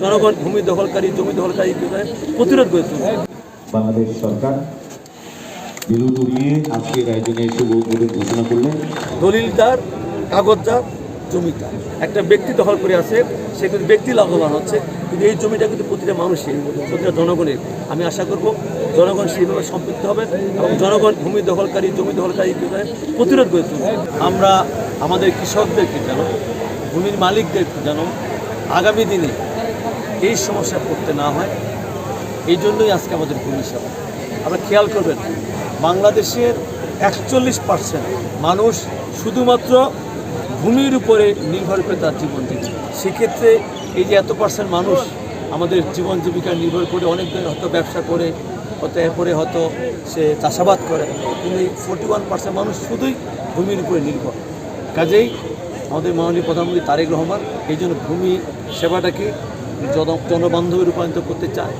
জনগণ ভূমি দখলকারী জমি দখলকারী প্রতিরোধ করে তুলবে। বাংলাদেশ সরকার বিরোধ উড়িয়ে আজকের আয়োজনে শুভ উদ্বোধন ঘোষণা করলেন। দলিলদার, কাগজদার, জমিদার একটা ব্যক্তি দখল করে আছে, সে কিন্তু ব্যক্তি লাভবান হচ্ছে, কিন্তু এই জমিটা কিন্তু প্রতিটা মানুষের, প্রতিটা জনগণের। আমি আশা করব জনগণ সেইভাবে সম্পৃক্ত হবে এবং জনগণ ভূমি দখলকারী জমি দখলকারী প্রতিরোধ করে তুলবে। আমরা আমাদের কৃষকদেরকে যেন, ভূমির মালিকদের যেন আগামী দিনে এই সমস্যা পড়তে না হয়, এই জন্যই আজকে আমাদের ভূমি সেবা। আপনারা খেয়াল করবেন, বাংলাদেশের 41% মানুষ শুধুমাত্র ভূমির উপরে নির্ভর করে তার জীবন জীবিকা। সেক্ষেত্রে এই যে এত % মানুষ আমাদের জীবন জীবিকা নির্ভর করে, অনেকদিন হয়তো ব্যবসা করে, হয়তো এরপরে হয়তো সে চাষাবাদ করে, কিন্তু এই 41% মানুষ শুধুই ভূমির উপরে নির্ভর। কাজেই আমাদের মাননীয় প্রধানমন্ত্রী তারেক রহমান এই জন্য ভূমি সেবাটাকে জনবান্ধবে রূপান্তরিত করতে চায়।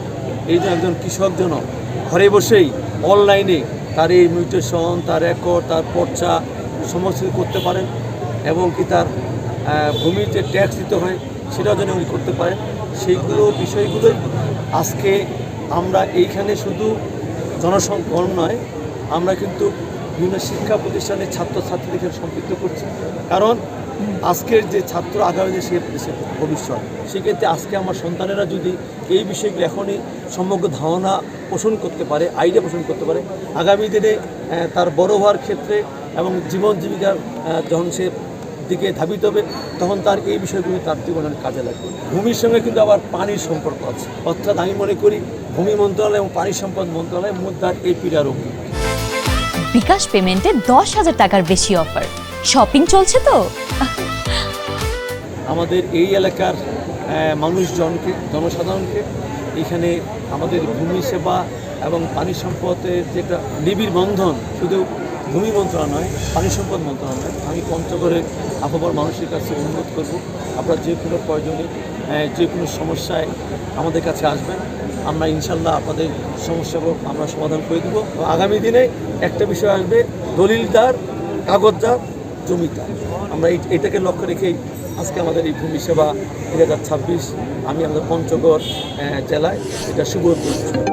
এই জন্য একজন কৃষক যেন ঘরে বসেই অনলাইনে তার এই মিউটেশন, তার রেকর্ড, তার পর্চা সমস্ত করতে পারেন এবং কি তার ভূমির যে ট্যাক্স দিতে হয় সেটাও যেন উনি করতে পারেন। সেইগুলো বিষয়গুলোই আজকে আমরা এইখানে শুধু জনসংখ্যা নয়, আমরা কিন্তু বিভিন্ন শিক্ষা প্রতিষ্ঠানের ছাত্রছাত্রীদের সম্পৃক্ত করছি। কারণ আজকের যে ছাত্র আগামী দেশের ভবিষ্যৎ, সেক্ষেত্রে আজকে আমার সন্তানেরা যদি এই বিষয়গুলো এখনই সমগ্র ধারণা পোষণ করতে পারে, আইডিয়া পোষণ করতে পারে, আগামী দিনে তার বড় হওয়ার ক্ষেত্রে এবং জীবন জীবিকার যখন সে দিকে ধাবিত হবে, তখন তার এই বিষয়গুলি তার জীবনের কাজে লাগবে। ভূমির সঙ্গে কিন্তু আবার পানির সম্পর্ক আছে। অর্থাৎ আমি মনে করি ভূমি মন্ত্রণালয় এবং পানি সম্পদ মন্ত্রণালয়ের মধ্যে এই পীড়ার অভি। বিকাশ পেমেন্টে 10,000 টাকার বেশি অফার, শপিং চলছে তো। আমাদের এই এলাকার মানুষজনকে, জনসাধারণকে এখানে আমাদের ভূমি সেবা এবং পানি সম্পদের যেটা নিবিড় বন্ধন, শুধু ভূমি মন্ত্রণালয় নয়, পানি সম্পদ মন্ত্রণালয়। আমি পঞ্চগড়ের আপামর মানুষের কাছে অনুরোধ করব, আপনারা যে কোনো প্রয়োজনে, যে কোনো সমস্যায় আমাদের কাছে আসবেন, আমরা ইনশাল্লাহ আপনাদের সমস্যাগুলো আমরা সমাধান করে দেবো। আগামী দিনে একটা বিষয় আসবে, দলিলদার, কাগজদার, জমিদার। আমরা এটাকে লক্ষ্য রেখেই আজকে আমাদের এই ভূমি সেবা 2026 আমি আমাদের পঞ্চগড় জেলায় এটা শুভ উদ্বোধন।